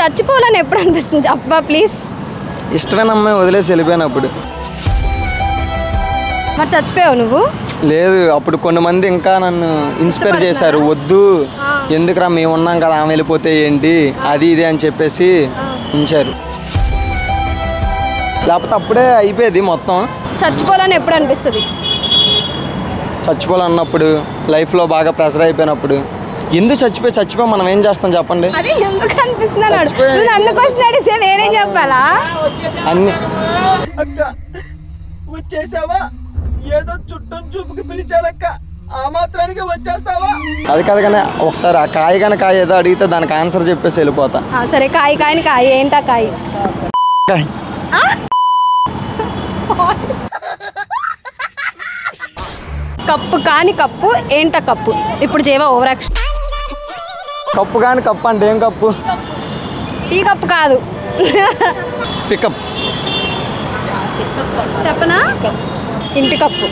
చచ్చిపోవాలని ఎప్పుడు అనిపిస్తుంది అబ్బా ప్లీజ్? ఇష్టమైన అమ్మాయి వదిలేసి వెళ్ళిపోయినప్పుడు. మరి చచ్చిపోయావు నువ్వు? లేదు, అప్పుడు కొంతమంది ఇంకా నన్ను ఇన్స్పైర్ చేశారు, వద్దు ఎందుకురా మేము ఉన్నాం కదా ఆమె వెళ్ళిపోతే ఏంటి అది ఇది అని చెప్పేసి ఉంచారు. లేకపోతే అప్పుడే అయిపోయేది మొత్తం. చచ్చిపోవాలని ఎప్పుడు అనిపిస్తుంది? చచ్చిపోవాలన్నప్పుడు, లైఫ్లో బాగా ప్రెషర్ అయిపోయినప్పుడు. ఎందుకు చచ్చిపోయి మనం ఏం చేస్తాం చెప్పండి? అదే ఎందుకు అనిపిస్తున్నాడు? నువ్వు నన్ను క్వశ్చన్ అడిగితే నేనేం చెప్పాలా? అన్ని వచ్చేసావా? ఏదో చుట్టం చూపుకి పిలిచాలక్క, ఆ మాత్రానికి వచ్చేస్తావా? అది కాదు కానీ ఒకసారి ఆ కాయ కానీ కాయ ఏదో అడిగితే దానికి ఆన్సర్ చెప్పేసి వెళ్ళిపోతా. సరే కాయని కాయ ఏంటా కాయ? కప్పు కాని కప్పు ఏంట కప్పు? ఇప్పుడు చేవా ఓవర్ యాక్షన్. కప్పు కానీ కప్పు అంటే ఏం కప్పు? టీ కప్పు కాదు. పికప్ చెప్పనా? ఇంటి కప్పు.